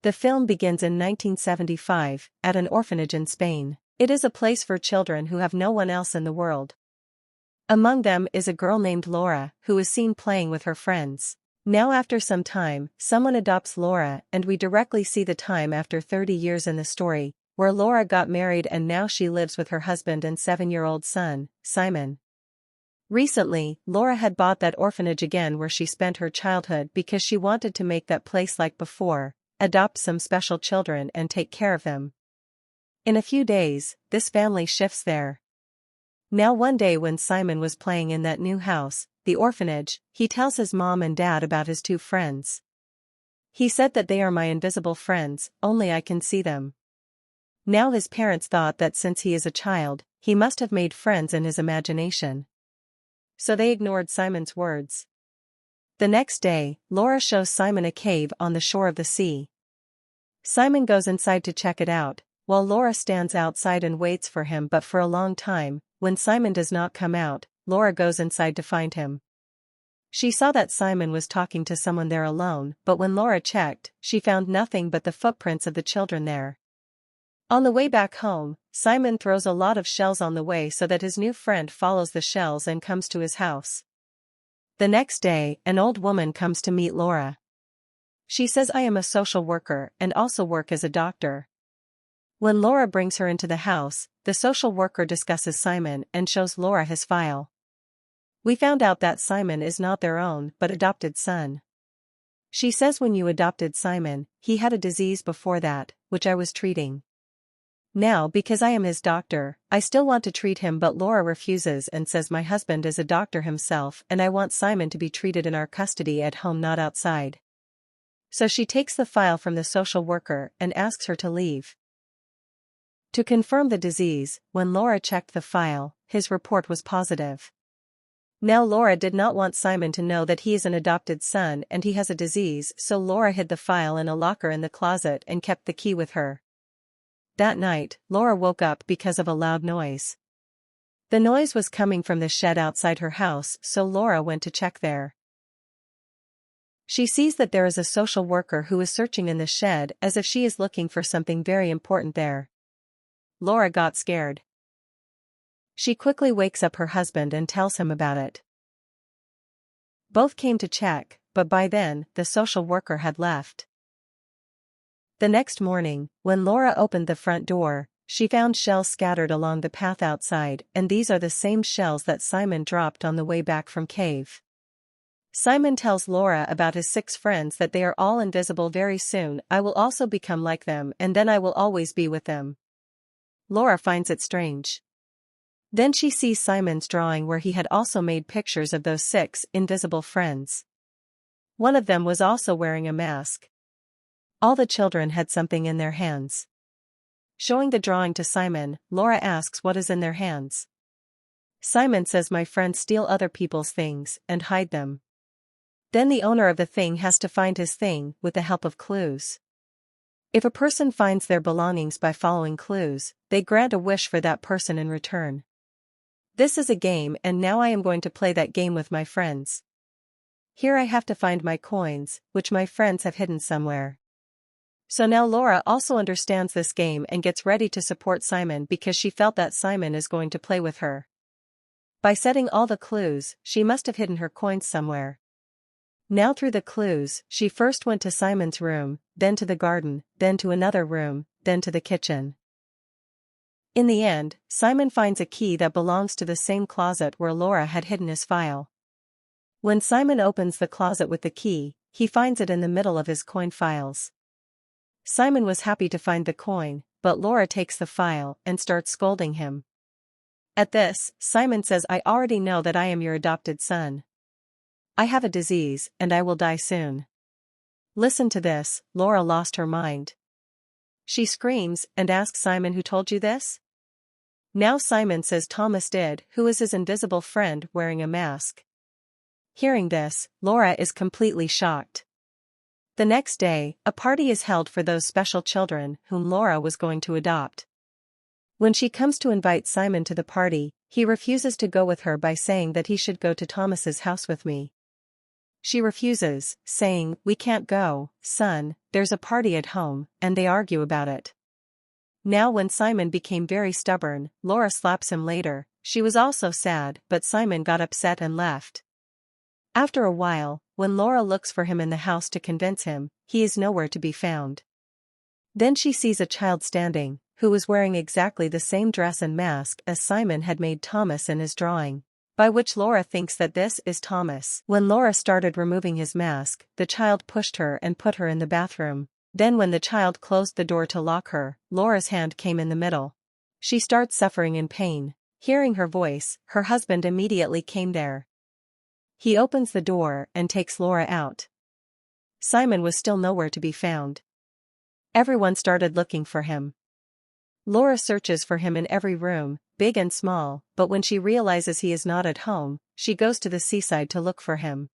The film begins in 1975, at an orphanage in Spain. It is a place for children who have no one else in the world. Among them is a girl named Laura, who is seen playing with her friends. Now after some time, someone adopts Laura and we directly see the time after 30 years in the story, where Laura got married and now she lives with her husband and 7-year-old son, Simon. Recently, Laura had bought that orphanage again where she spent her childhood because she wanted to make that place like before, adopt some special children and take care of them. In a few days, this family shifts there. Now one day when Simon was playing in that new house, the orphanage, he tells his mom and dad about his 2 friends. He said that they are my invisible friends, only I can see them. Now his parents thought that since he is a child, he must have made friends in his imagination. So they ignored Simon's words. The next day, Laura shows Simon a cave on the shore of the sea. Simon goes inside to check it out, while Laura stands outside and waits for him, but for a long time. When Simon does not come out, Laura goes inside to find him. She saw that Simon was talking to someone there alone, but when Laura checked, she found nothing but the footprints of the children there. On the way back home, Simon throws a lot of shells on the way so that his new friend follows the shells and comes to his house. The next day, an old woman comes to meet Laura. She says, "I am a social worker and also work as a doctor." When Laura brings her into the house, the social worker discusses Simon and shows Laura his file. We found out that Simon is not their own but adopted son. She says, "When you adopted Simon, he had a disease before that, which I was treating. Now because I am his doctor, I still want to treat him," but Laura refuses and says, "My husband is a doctor himself and I want Simon to be treated in our custody at home, not outside." So she takes the file from the social worker and asks her to leave. To confirm the disease, when Laura checked the file, his report was positive. Now Laura did not want Simon to know that he is an adopted son and he has a disease, so Laura hid the file in a locker in the closet and kept the key with her. That night, Laura woke up because of a loud noise. The noise was coming from the shed outside her house, so Laura went to check there. She sees that there is a social worker who is searching in the shed as if she is looking for something very important there. Laura got scared. She quickly wakes up her husband and tells him about it. Both came to check, but by then, the social worker had left. The next morning, when Laura opened the front door, she found shells scattered along the path outside, and these are the same shells that Simon dropped on the way back from cave. Simon tells Laura about his 6 friends, that they are all invisible. Very soon, I will also become like them and then I will always be with them. Laura finds it strange. Then she sees Simon's drawing where he had also made pictures of those 6 invisible friends. One of them was also wearing a mask. All the children had something in their hands. Showing the drawing to Simon, Laura asks what is in their hands. Simon says, "My friends steal other people's things and hide them. Then the owner of the thing has to find his thing with the help of clues. If a person finds their belongings by following clues, they grant a wish for that person in return. This is a game and now I am going to play that game with my friends. Here I have to find my coins, which my friends have hidden somewhere." So now Laura also understands this game and gets ready to support Simon because she felt that Simon is going to play with her. By setting all the clues, she must have hidden her coins somewhere. Now through the clues, she first went to Simon's room, then to the garden, then to another room, then to the kitchen. In the end, Simon finds a key that belongs to the same closet where Laura had hidden his file. When Simon opens the closet with the key, he finds it in the middle of his coin files. Simon was happy to find the coin, but Laura takes the file and starts scolding him. At this, Simon says, "I already know that I am your adopted son. I have a disease and I will die soon." Listen to this, Laura lost her mind. She screams and asks Simon, "Who told you this?" Now Simon says Thomas did, who is his invisible friend wearing a mask. Hearing this, Laura is completely shocked. The next day, a party is held for those special children whom Laura was going to adopt. When she comes to invite Simon to the party, he refuses to go with her by saying that he should go to Thomas's house with me. She refuses, saying, "We can't go, son, there's a party at home," and they argue about it. Now when Simon became very stubborn, Laura slaps him later. She was also sad, but Simon got upset and left. After a while, when Laura looks for him in the house to convince him, he is nowhere to be found. Then she sees a child standing, who was wearing exactly the same dress and mask as Simon had made Thomas in his drawing, by which Laura thinks that this is Thomas. When Laura started removing his mask, the child pushed her and put her in the bathroom. Then when the child closed the door to lock her, Laura's hand came in the middle. She starts suffering in pain. Hearing her voice, her husband immediately came there. He opens the door and takes Laura out. Simon was still nowhere to be found. Everyone started looking for him. Laura searches for him in every room, big and small, but when she realizes he is not at home, she goes to the seaside to look for him.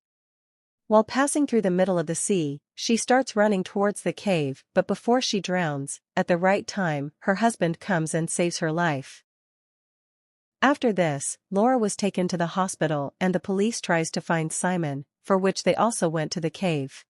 While passing through the middle of the sea, she starts running towards the cave, but before she drowns, at the right time, her husband comes and saves her life. After this, Laura was taken to the hospital and the police tries to find Simon, for which they also went to the cave.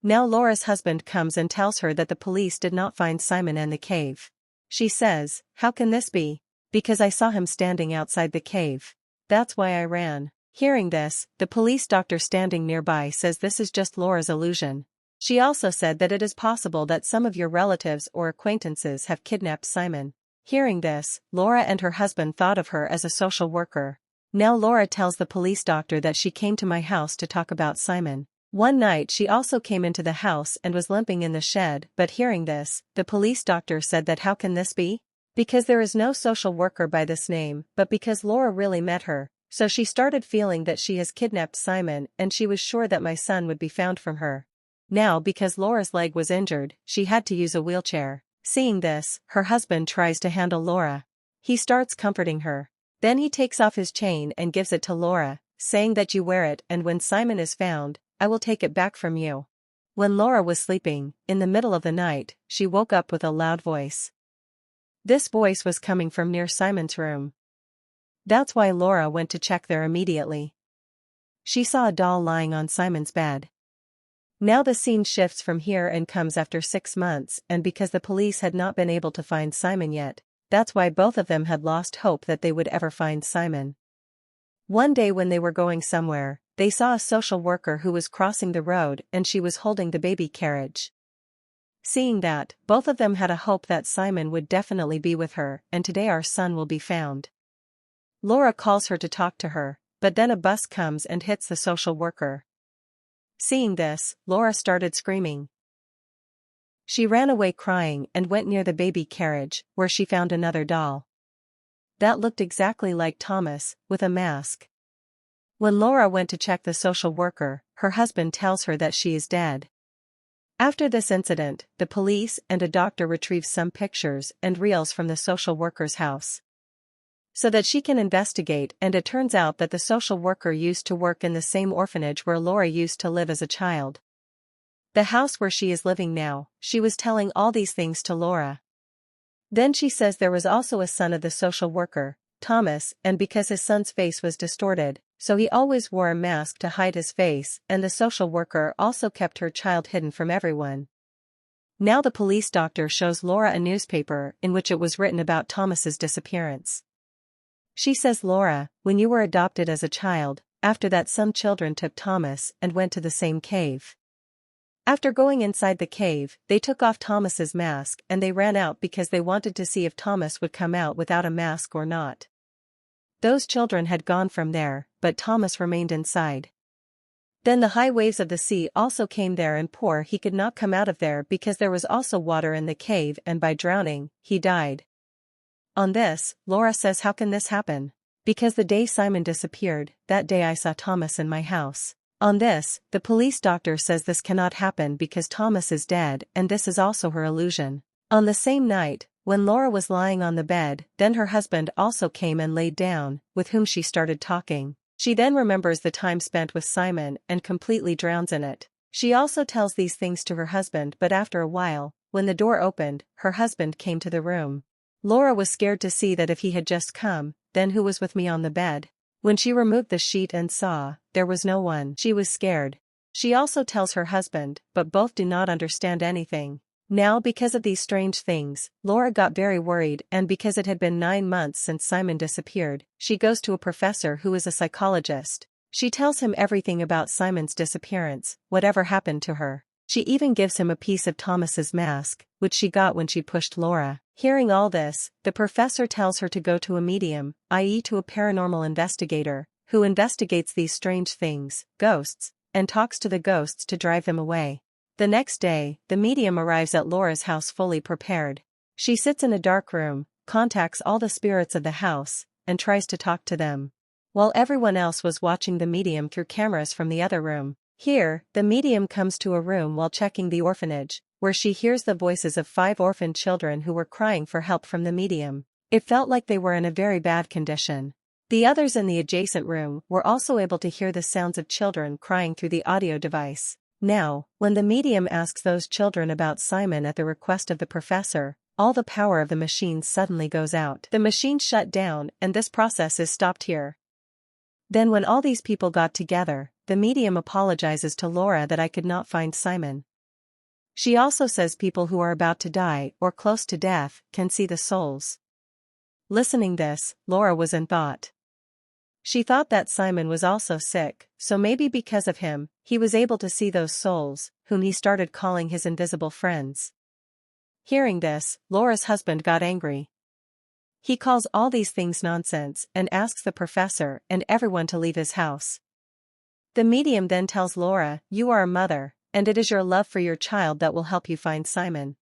Now Laura's husband comes and tells her that the police did not find Simon in the cave. She says, "How can this be? Because I saw him standing outside the cave. That's why I ran." Hearing this, the police doctor standing nearby says this is just Laura's illusion. She also said that it is possible that some of your relatives or acquaintances have kidnapped Simon. Hearing this, Laura and her husband thought of her as a social worker. Now Laura tells the police doctor that she came to my house to talk about Simon. One night she also came into the house and was limping in the shed, but hearing this, the police doctor said that how can this be? Because there is no social worker by this name, but because Laura really met her, so she started feeling that she has kidnapped Simon and she was sure that my son would be found from her. Now because Laura's leg was injured, she had to use a wheelchair. Seeing this, her husband tries to handle Laura. He starts comforting her. Then he takes off his chain and gives it to Laura, saying that you wear it and when Simon is found, I will take it back from you. When Laura was sleeping, in the middle of the night, she woke up with a loud voice. This voice was coming from near Simon's room. That's why Laura went to check there immediately. She saw a doll lying on Simon's bed. Now the scene shifts from here and comes after 6 months, and because the police had not been able to find Simon yet, that's why both of them had lost hope that they would ever find Simon. One day when they were going somewhere, they saw a social worker who was crossing the road and she was holding the baby carriage. Seeing that, both of them had a hope that Simon would definitely be with her and today our son will be found. Laura calls her to talk to her, but then a bus comes and hits the social worker. Seeing this, Laura started screaming. She ran away crying and went near the baby carriage, where she found another doll. That looked exactly like Thomas, with a mask. When Laura went to check the social worker, her husband tells her that she is dead. After this incident, the police and a doctor retrieve some pictures and reels from the social worker's house, so that she can investigate, and it turns out that the social worker used to work in the same orphanage where Laura used to live as a child. The house where she is living now, she was telling all these things to Laura. Then she says there was also a son of the social worker, Thomas, and because his son's face was distorted, so he always wore a mask to hide his face, and the social worker also kept her child hidden from everyone. Now the police doctor shows Laura a newspaper in which it was written about Thomas's disappearance. She says, Laura, when you were adopted as a child, after that some children took Thomas and went to the same cave. After going inside the cave, they took off Thomas's mask and they ran out because they wanted to see if Thomas would come out without a mask or not. Those children had gone from there, but Thomas remained inside. Then the high waves of the sea also came there and he could not come out of there because there was also water in the cave and by drowning, he died. On this, Laura says how can this happen? Because the day Simon disappeared, that day I saw Thomas in my house. On this, the police doctor says this cannot happen because Thomas is dead and this is also her illusion. On the same night, when Laura was lying on the bed, then her husband also came and laid down, with whom she started talking. She then remembers the time spent with Simon and completely drowns in it. She also tells these things to her husband, but after a while, when the door opened, her husband came to the room. Laura was scared to see that if he had just come, then who was with me on the bed? When she removed the sheet and saw, there was no one, she was scared. She also tells her husband, but both do not understand anything. Now because of these strange things, Laura got very worried, and because it had been 9 months since Simon disappeared, she goes to a professor who is a psychologist. She tells him everything about Simon's disappearance, whatever happened to her. She even gives him a piece of Thomas's mask, which she got when she pushed Laura. Hearing all this, the professor tells her to go to a medium, i.e. to a paranormal investigator, who investigates these strange things, ghosts, and talks to the ghosts to drive them away. The next day, the medium arrives at Laura's house fully prepared. She sits in a dark room, contacts all the spirits of the house, and tries to talk to them. While everyone else was watching the medium through cameras from the other room. Here, the medium comes to a room while checking the orphanage, where she hears the voices of 5 orphaned children who were crying for help from the medium. It felt like they were in a very bad condition. The others in the adjacent room were also able to hear the sounds of children crying through the audio device. Now, when the medium asks those children about Simon at the request of the professor, all the power of the machine suddenly goes out. The machine shut down, and this process is stopped here. Then when all these people got together, the medium apologizes to Laura that I could not find Simon. She also says people who are about to die or close to death can see the souls. Listening this, Laura was in thought. She thought that Simon was also sick, so maybe because of him, he was able to see those souls, whom he started calling his invisible friends. Hearing this, Laura's husband got angry. He calls all these things nonsense and asks the professor and everyone to leave his house. The medium then tells Laura, "You are a mother, and it is your love for your child that will help you find Simon.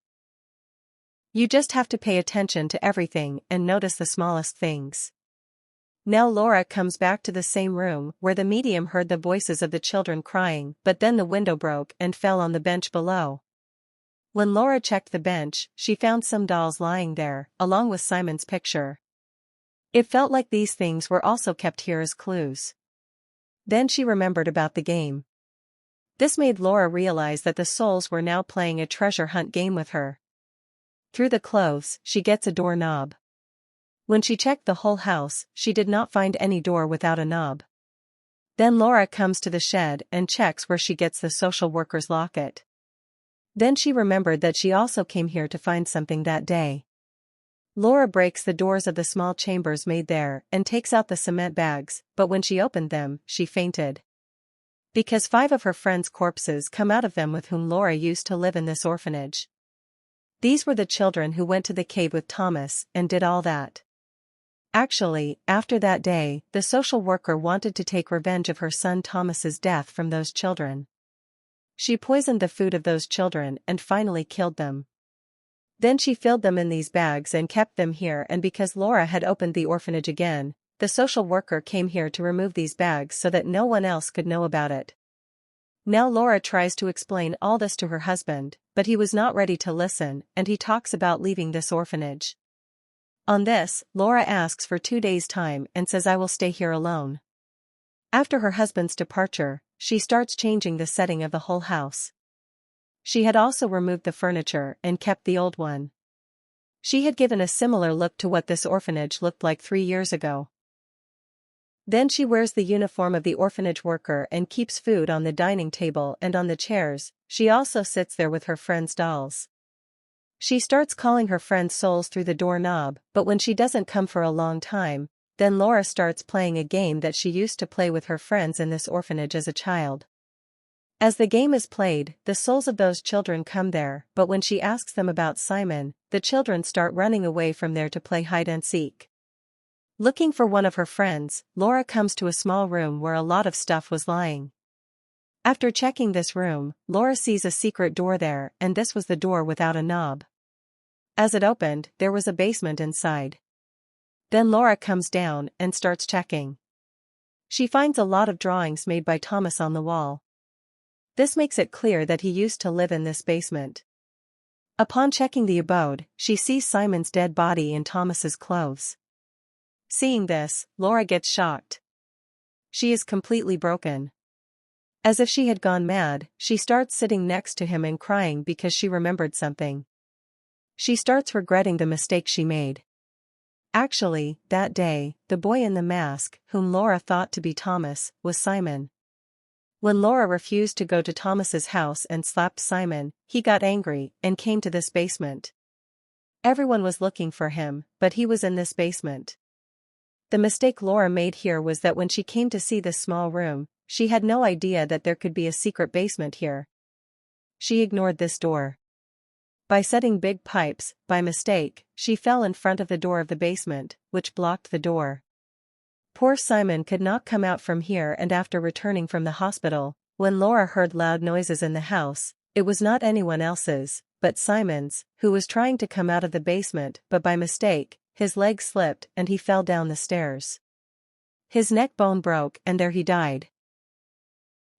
You just have to pay attention to everything and notice the smallest things." Now Laura comes back to the same room where the medium heard the voices of the children crying, but then the window broke and fell on the bench below. When Laura checked the bench, she found some dolls lying there, along with Simon's picture. It felt like these things were also kept here as clues. Then she remembered about the game. This made Laura realize that the souls were now playing a treasure hunt game with her. Through the clothes, she gets a doorknob. When she checked the whole house, she did not find any door without a knob. Then Laura comes to the shed and checks where she gets the social worker's locket. Then she remembered that she also came here to find something that day. Laura breaks the doors of the small chambers made there and takes out the cement bags, but when she opened them, she fainted. Because 5 of her friends' corpses come out of them with whom Laura used to live in this orphanage. These were the children who went to the cave with Thomas and did all that. Actually, after that day, the social worker wanted to take revenge of her son Thomas's death from those children. She poisoned the food of those children and finally killed them. Then she filled them in these bags and kept them here, and because Laura had opened the orphanage again, the social worker came here to remove these bags so that no one else could know about it. Now Laura tries to explain all this to her husband, but he was not ready to listen, and he talks about leaving this orphanage. On this, Laura asks for 2 days' time and says I will stay here alone. After her husband's departure, she starts changing the setting of the whole house. She had also removed the furniture and kept the old one. She had given a similar look to what this orphanage looked like 3 years ago. Then she wears the uniform of the orphanage worker and keeps food on the dining table and on the chairs. She also sits there with her friends' dolls. She starts calling her friends' souls through the doorknob, but when she doesn't come for a long time, then Laura starts playing a game that she used to play with her friends in this orphanage as a child. As the game is played, the souls of those children come there, but when she asks them about Simon, the children start running away from there to play hide and seek. Looking for one of her friends, Laura comes to a small room where a lot of stuff was lying. After checking this room, Laura sees a secret door there, and this was the door without a knob. As it opened, there was a basement inside. Then Laura comes down and starts checking. She finds a lot of drawings made by Thomas on the wall. This makes it clear that he used to live in this basement. Upon checking the abode, she sees Simon's dead body in Thomas's clothes. Seeing this, Laura gets shocked. She is completely broken. As if she had gone mad, she starts sitting next to him and crying because she remembered something. She starts regretting the mistake she made. Actually, that day, the boy in the mask, whom Laura thought to be Thomas, was Simon. When Laura refused to go to Thomas's house and slapped Simon, he got angry and came to this basement. Everyone was looking for him, but he was in this basement. The mistake Laura made here was that when she came to see this small room, she had no idea that there could be a secret basement here. She ignored this door. By setting big pipes, by mistake, she fell in front of the door of the basement, which blocked the door. Poor Simon could not come out from here, and after returning from the hospital, when Laura heard loud noises in the house, it was not anyone else's, but Simon's, who was trying to come out of the basement, but by mistake, his leg slipped and he fell down the stairs. His neck bone broke and there he died.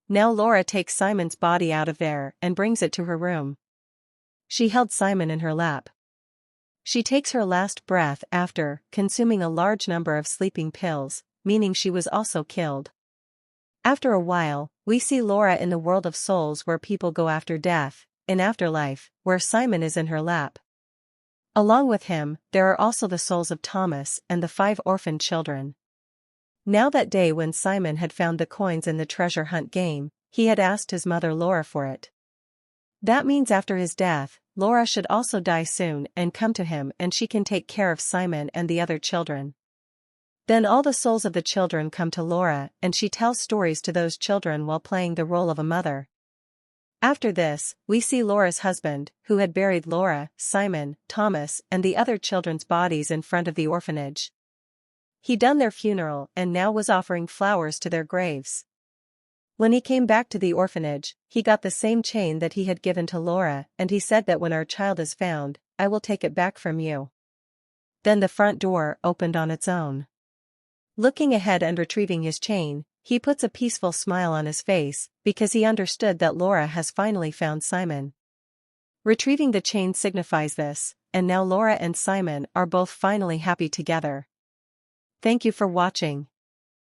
Now Laura takes Simon's body out of there and brings it to her room. She held Simon in her lap. She takes her last breath after consuming a large number of sleeping pills, meaning she was also killed. After a while, we see Laura in the world of souls where people go after death, in afterlife, where Simon is in her lap. Along with him, there are also the souls of Thomas and the 5 orphaned children. Now that day when Simon had found the coins in the treasure hunt game, he had asked his mother Laura for it. That means after his death, Laura should also die soon and come to him and she can take care of Simon and the other children. Then all the souls of the children come to Laura and she tells stories to those children while playing the role of a mother. After this, we see Laura's husband, who had buried Laura, Simon, Thomas and the other children's bodies in front of the orphanage. He done their funeral and now was offering flowers to their graves. When he came back to the orphanage, he got the same chain that he had given to Laura and he said that when our child is found, I will take it back from you. Then the front door opened on its own. Looking ahead and retrieving his chain, he puts a peaceful smile on his face, because he understood that Laura has finally found Simon. Retrieving the chain signifies this, and now Laura and Simon are both finally happy together. Thank you for watching.